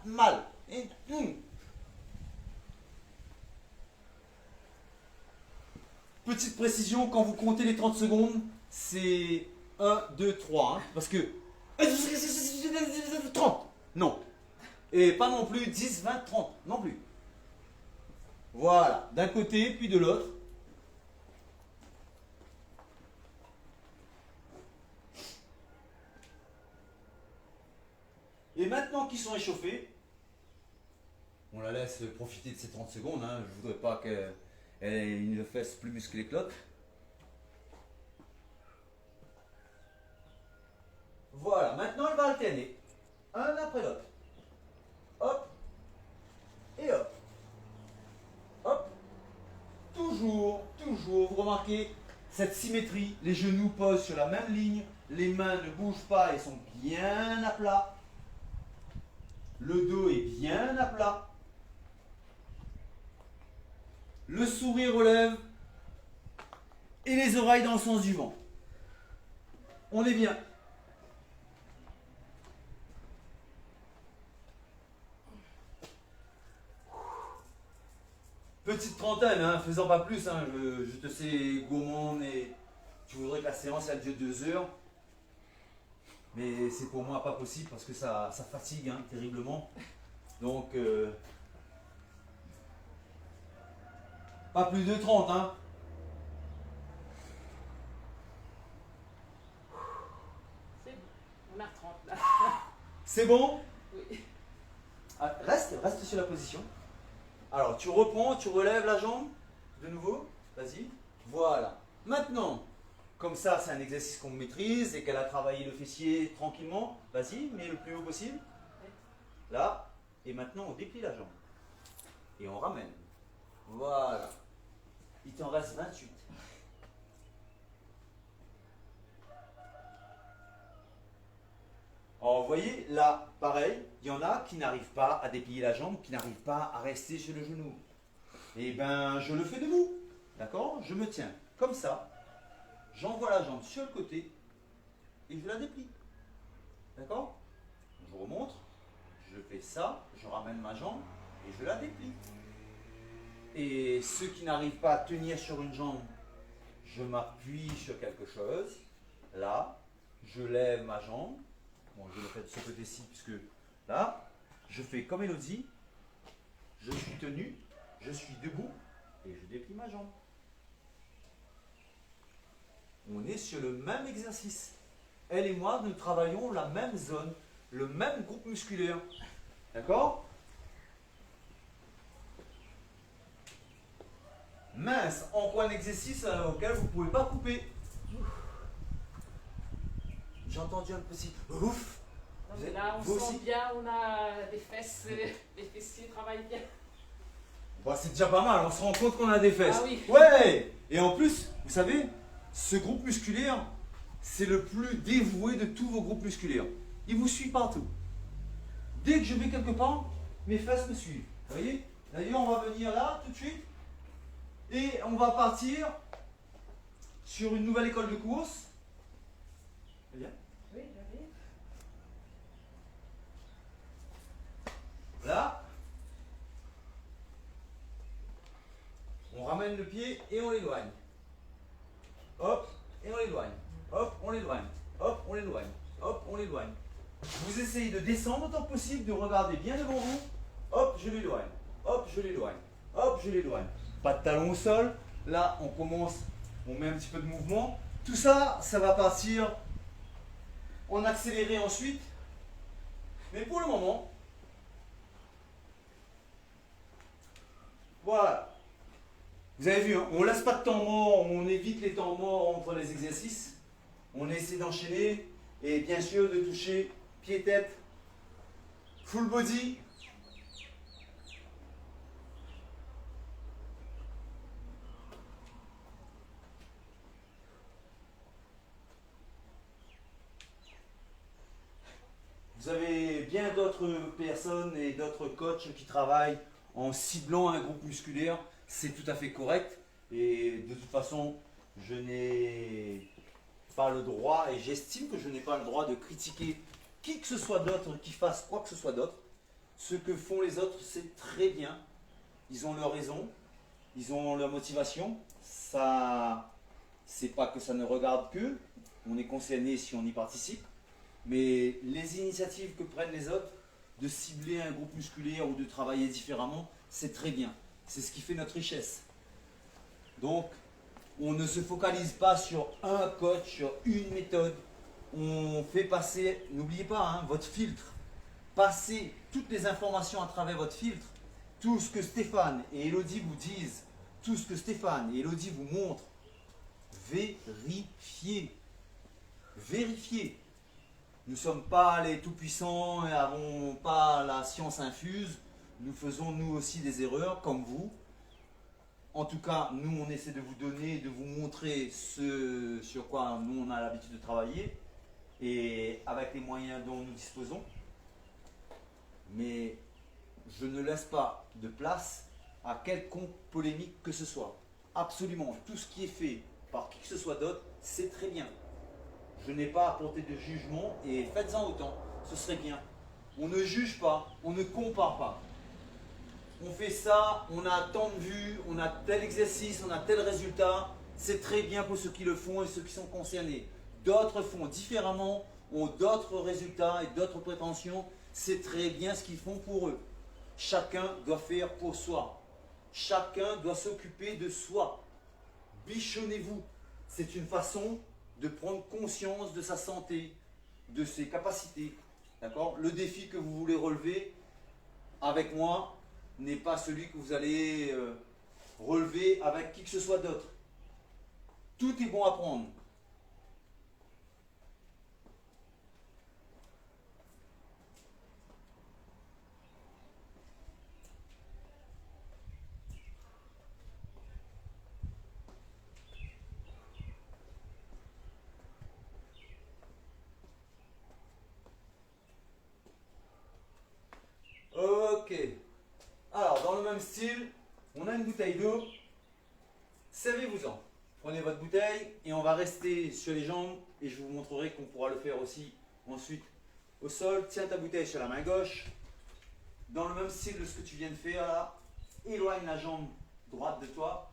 Speaker 1: mal. Petite précision, quand vous comptez les 30 secondes, c'est 1, 2, 3. Hein, parce que 30, non. Et pas non plus 10, 20, 30, non plus. Voilà, d'un côté, puis de l'autre. Et maintenant qu'ils sont échauffés, on la laisse profiter de ces 30 secondes. Hein. Je ne voudrais pas qu'elle ait une fesse plus musclée que l'autre. Voilà, maintenant elle va alterner. Un après l'autre. Hop. Et hop. Hop. Toujours, vous remarquez cette symétrie. Les genoux posent sur la même ligne. Les mains ne bougent pas et sont bien à plat. Le dos est bien à plat. Le sourire relève. Et les oreilles dans le sens du vent. On est bien. Petite trentaine, hein, faisant pas plus. Hein, je te sais gourmand et tu voudrais que la séance elle dure 2 heures. Mais c'est pour moi pas possible parce que ça fatigue hein, terriblement. Donc, pas plus de 30. Hein.
Speaker 2: C'est bon, on a 30 là.
Speaker 1: C'est bon?
Speaker 2: Oui.
Speaker 1: Ah, reste sur la position. Alors, tu reprends, tu relèves la jambe. De nouveau. Vas-y. Voilà. Maintenant, comme ça, c'est un exercice qu'on maîtrise et qu'elle a travaillé le fessier tranquillement. Vas-y, mets le plus haut possible. Là. Et maintenant, on déplie la jambe. Et on ramène. Voilà. Il t'en reste 28. Alors, vous voyez, là, pareil, il y en a qui n'arrivent pas à déplier la jambe, qui n'arrivent pas à rester sur le genou. Et ben, je le fais debout. D'accord? Je me tiens comme ça. J'envoie la jambe sur le côté et je la déplie. D'accord? Je vous remontre. fais ça, je ramène ma jambe et je la déplie. Et ceux qui n'arrivent pas à tenir sur une jambe, je m'appuie sur quelque chose. Là, je lève ma jambe. Bon, je le fais de ce côté-ci, puisque là, je fais comme Elodie. Je suis tenu, je suis debout et je déplie ma jambe. On est sur le même exercice. Elle et moi, nous travaillons la même zone, le même groupe musculaire. D'accord? Mince, encore un exercice auquel vous ne pouvez pas couper. J'ai entendu un petit ouf.
Speaker 2: Non, mais là, on
Speaker 1: vous
Speaker 2: sent
Speaker 1: aussi
Speaker 2: bien, on a des fesses, les fessiers travaillent bien.
Speaker 1: Bah, c'est déjà pas mal, on se rend compte qu'on a des fesses.
Speaker 2: Ah oui.
Speaker 1: Ouais. Et en plus, vous savez, ce groupe musculaire, c'est le plus dévoué de tous vos groupes musculaires. Il vous suit partout. Dès que je vais quelque part, mes fesses me suivent. Vous voyez? D'ailleurs, on va venir là tout de suite. Et on va partir sur une nouvelle école de course. Très bien.
Speaker 2: Oui, j'arrive.
Speaker 1: Là. On ramène le pied et on l'éloigne. Hop, et on l'éloigne. Hop, on l'éloigne. Hop, on l'éloigne. Hop, on l'éloigne. Vous essayez de descendre autant que possible, de regarder bien devant vous. Hop, je l'éloigne. Hop, je l'éloigne. Hop, je l'éloigne. Pas de talon au sol. Là, on commence, on met un petit peu de mouvement. Tout ça, ça va partir en accéléré ensuite. Mais pour le moment, voilà. Vous avez vu, hein, on ne laisse pas de temps mort, on évite les temps morts entre les exercices. On essaie d'enchaîner et bien sûr de toucher pied-tête, full body. Vous avez bien d'autres personnes et d'autres coachs qui travaillent en ciblant un groupe musculaire. C'est tout à fait correct. Et de toute façon, je n'ai pas le droit et j'estime que je n'ai pas le droit de critiquer qui que ce soit d'autre qui fasse quoi que ce soit d'autre. Ce que font les autres, c'est très bien. Ils ont leur raison, ils ont leur motivation. Ça, c'est pas que ça ne regarde qu'eux. On est concerné si on y participe. Mais les initiatives que prennent les autres, de cibler un groupe musculaire ou de travailler différemment, c'est très bien. C'est ce qui fait notre richesse. Donc, on ne se focalise pas sur un coach, sur une méthode. On fait passer, n'oubliez pas, hein, votre filtre. Passez toutes les informations à travers votre filtre. Tout ce que Stéphane et Elodie vous disent, tout ce que Stéphane et Elodie vous montrent, vérifiez. Vérifiez. Nous ne sommes pas les tout-puissants et n'avons pas la science infuse. Nous faisons nous aussi des erreurs, comme vous. En tout cas, nous, on essaie de vous donner, de vous montrer ce sur quoi nous, on a l'habitude de travailler et avec les moyens dont nous disposons. Mais je ne laisse pas de place à quelconque polémique que ce soit. Absolument, tout ce qui est fait par qui que ce soit d'autre, c'est très bien. Je n'ai pas à porter de jugement et faites-en autant, ce serait bien. On ne juge pas, on ne compare pas. On fait ça, on a tant de vues, on a tel exercice, on a tel résultat. C'est très bien pour ceux qui le font et ceux qui sont concernés. D'autres font différemment, ont d'autres résultats et d'autres prétentions. C'est très bien ce qu'ils font pour eux. Chacun doit faire pour soi. Chacun doit s'occuper de soi. Bichonnez-vous. C'est une façon de prendre conscience de sa santé, de ses capacités. D'accord? Le défi que vous voulez relever avec moi n'est pas celui que vous allez relever avec qui que ce soit d'autre. Tout est bon à prendre. Ok. Alors, dans le même style, on a une bouteille d'eau. Servez-vous-en. Prenez votre bouteille et on va rester sur les jambes et je vous montrerai qu'on pourra le faire aussi ensuite au sol. Tiens ta bouteille sur la main gauche. dans le même style de ce que tu viens de faire là. Éloigne la jambe droite de toi.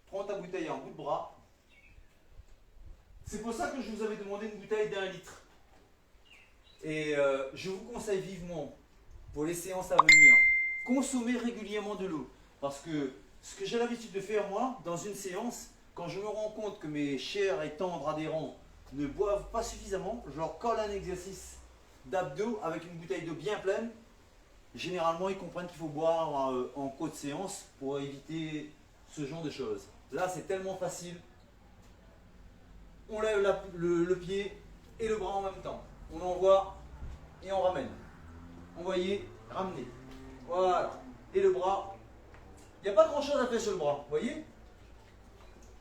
Speaker 1: Prends ta bouteille en bout de bras. C'est pour ça que je vous avais demandé une bouteille d'1 litre. Et je vous conseille vivement, pour les séances à venir, consommer régulièrement de l'eau. Parce que ce que j'ai l'habitude de faire moi, dans une séance, quand je me rends compte que mes chers et tendres adhérents ne boivent pas suffisamment, je leur colle un exercice d'abdos avec une bouteille d'eau bien pleine. Généralement, ils comprennent qu'il faut boire en cours de séance pour éviter ce genre de choses. Là, c'est tellement facile. On lève le pied et le bras en même temps. On envoie et on ramène. Envoyer, ramener. Voilà. Et le bras. Il n'y a pas grand chose à faire sur le bras. Vous voyez?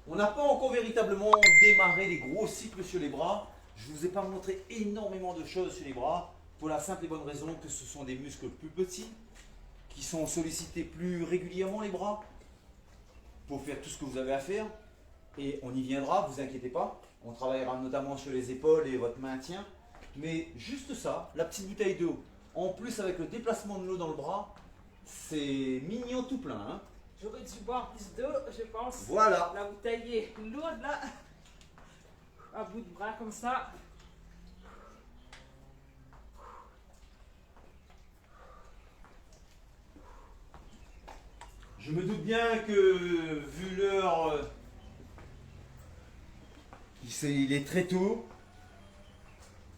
Speaker 1: On n'a pas encore véritablement démarré les gros cycles sur les bras. Je ne vous ai pas montré énormément de choses sur les bras. Pour la simple et bonne raison que ce sont des muscles plus petits, qui sont sollicités plus régulièrement les bras, pour faire tout ce que vous avez à faire. Et on y viendra, vous inquiétez pas. On travaillera notamment sur les épaules et votre maintien. Mais juste ça, la petite bouteille d'eau, en plus avec le déplacement de l'eau dans le bras, c'est mignon tout plein. Hein.
Speaker 2: J'aurais dû boire plus d'eau, je pense.
Speaker 1: Voilà.
Speaker 2: La bouteille est lourde là. À bout de bras comme ça.
Speaker 1: Je me doute bien que, vu l'heure, il est très tôt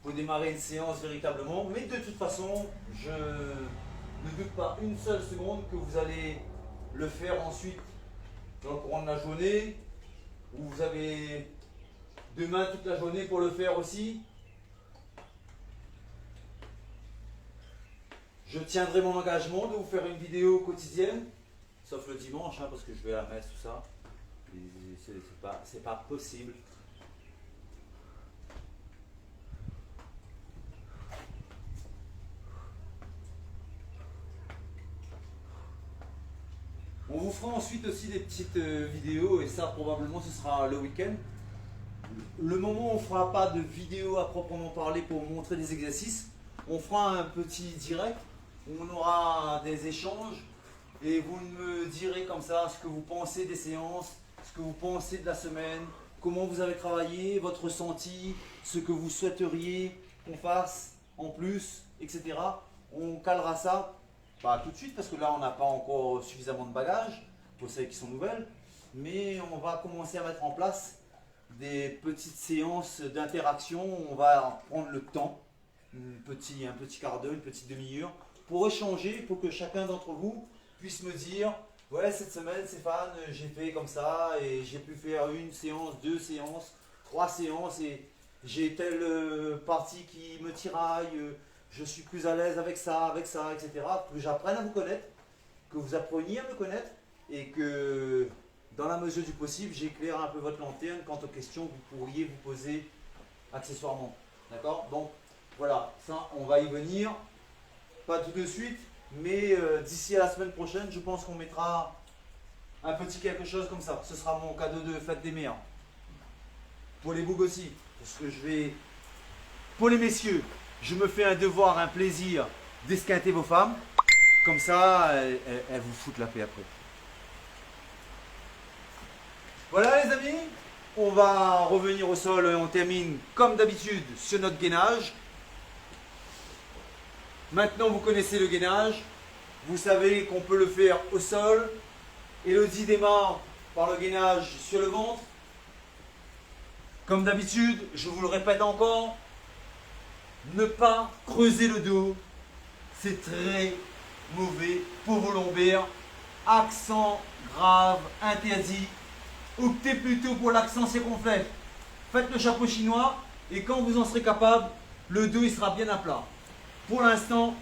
Speaker 1: pour démarrer une séance véritablement, mais de toute façon, je ne doute pas une seule seconde que vous allez le faire ensuite dans le courant de la journée, ou vous avez demain toute la journée pour le faire aussi. Je tiendrai mon engagement de vous faire une vidéo quotidienne. Sauf le dimanche, hein, parce que je vais à la messe, tout ça. C'est pas possible. On vous fera ensuite aussi des petites vidéos, et ça probablement ce sera le week-end. Le moment où on ne fera pas de vidéo à proprement parler pour montrer des exercices, on fera un petit direct où on aura des échanges. Et vous me direz comme ça ce que vous pensez des séances, ce que vous pensez de la semaine, comment vous avez travaillé, votre ressenti, ce que vous souhaiteriez qu'on fasse en plus, etc. On calera ça, pas tout de suite parce que là on n'a pas encore suffisamment de bagages pour celles qui sont nouvelles, mais on va commencer à mettre en place des petites séances d'interaction. On va prendre le temps, un petit quart d'heure, une petite demi-heure, pour échanger, pour que chacun d'entre vous puisse me dire, ouais, cette semaine Stéphane, j'ai fait comme ça et j'ai pu faire une séance, 2 séances, 3 séances et j'ai telle partie qui me tiraille, je suis plus à l'aise avec ça, etc. Que j'apprenne à vous connaître, que vous appreniez à me connaître et que dans la mesure du possible, j'éclaire un peu votre lanterne quant aux questions que vous pourriez vous poser accessoirement. D'accord? Donc voilà, ça on va y venir, pas tout de suite. Mais d'ici à la semaine prochaine, je pense qu'on mettra un petit quelque chose comme ça. Ce sera mon cadeau de fête des mères. Pour les bougs aussi. Parce que je vais... Pour les messieurs, je me fais un devoir, un plaisir d'esquinter vos femmes. Comme ça, elles vous foutent la paix après. Voilà les amis. On va revenir au sol et on termine comme d'habitude sur notre gainage. Maintenant, vous connaissez le gainage. Vous savez qu'on peut le faire au sol. Elodie démarre par le gainage sur le ventre. Comme d'habitude, je vous le répète encore, ne pas creuser le dos. C'est très mauvais pour vos lombaires. Accent grave, interdit. Optez plutôt pour l'accent circonflexe. Faites le chapeau chinois et quand vous en serez capable, le dos il sera bien à plat. Pour l'instant,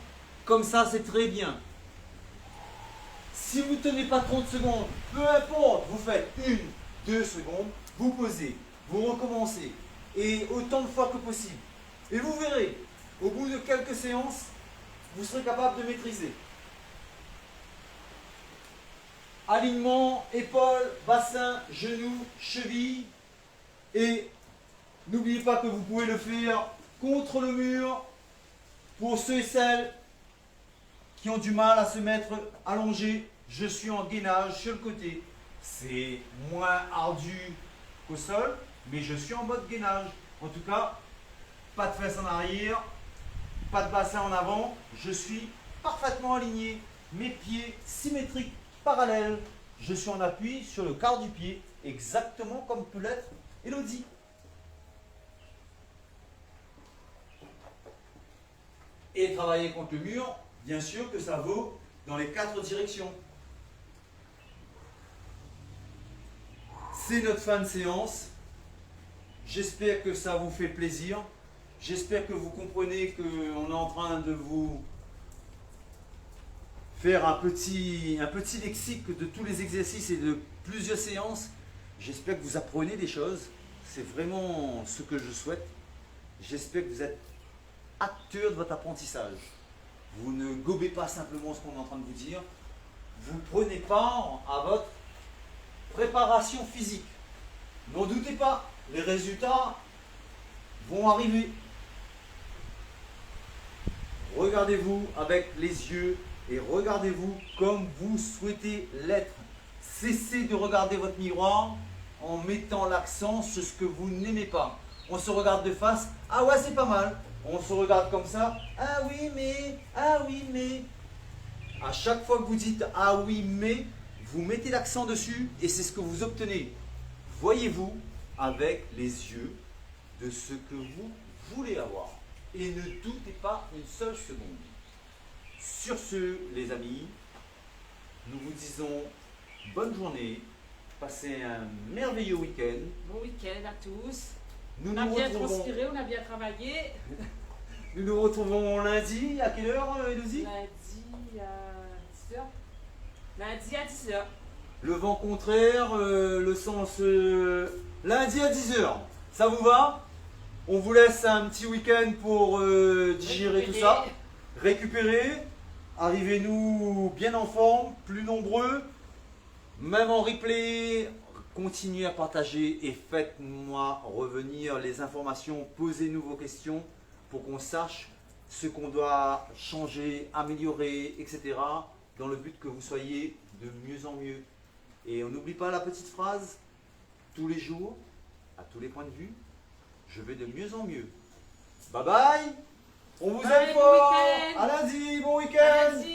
Speaker 1: comme ça, c'est très bien. Si vous ne tenez pas 30 secondes, peu importe, vous faites 1, 2 secondes, vous posez, vous recommencez, et autant de fois que possible. Et vous verrez, au bout de quelques séances, vous serez capable de maîtriser. Alignement, épaules, bassin, genoux, chevilles. Et n'oubliez pas que vous pouvez le faire contre le mur. Pour ceux et celles qui ont du mal à se mettre allongés, je suis en gainage sur le côté. C'est moins ardu qu'au sol, mais je suis en mode gainage. En tout cas, pas de fesses en arrière, pas de bassin en avant, je suis parfaitement aligné. Mes pieds symétriques, parallèles. Je suis en appui sur le quart du pied, exactement comme peut l'être Elodie. Et travailler contre le mur, bien sûr que ça vaut dans les 4 directions. C'est notre fin de séance. J'espère que ça vous fait plaisir. J'espère que vous comprenez qu'on est en train de vous faire un petit lexique de tous les exercices et de plusieurs séances. J'espère que vous apprenez des choses. C'est vraiment ce que je souhaite. J'espère que vous êtes acteur de votre apprentissage. Vous ne gobez pas simplement ce qu'on est en train de vous dire. Vous prenez part à votre préparation physique. N'en doutez pas, les résultats vont arriver. Regardez-vous avec les yeux et regardez-vous comme vous souhaitez l'être. Cessez de regarder votre miroir en mettant l'accent sur ce que vous n'aimez pas. On se regarde de face, ah ouais c'est pas mal. On se regarde comme ça, ah oui mais. À chaque fois que vous dites ah oui mais, vous mettez l'accent dessus et c'est ce que vous obtenez. Voyez-vous avec les yeux de ce que vous voulez avoir. Et ne doutez pas une seule seconde. Sur ce, les amis, nous vous disons bonne journée, passez un merveilleux week-end.
Speaker 2: Bon week-end à tous.
Speaker 1: Nous
Speaker 2: On a
Speaker 1: nous
Speaker 2: bien
Speaker 1: retrouvons-
Speaker 2: transpiré, on a bien travaillé.
Speaker 1: Nous nous retrouvons lundi. À quelle heure, Elodie?
Speaker 2: Lundi à 10h. Lundi à 10h.
Speaker 1: Le vent contraire, le sens lundi à 10h. Ça vous va? On vous laisse un petit week-end pour digérer tout ça. Récupérer. Arrivez-nous bien en forme, plus nombreux. Même en replay, continuez à partager et faites-moi revenir les informations. Posez-nous vos questions pour qu'on sache ce qu'on doit changer, améliorer, etc. dans le but que vous soyez de mieux en mieux. Et on n'oublie pas la petite phrase, tous les jours, à tous les points de vue, je vais de mieux en mieux. Bye bye. On vous
Speaker 2: Bye,
Speaker 1: aime
Speaker 2: bon
Speaker 1: fort.
Speaker 2: week-end.
Speaker 1: À lundi, bon
Speaker 2: À
Speaker 1: week-end.
Speaker 2: lundi.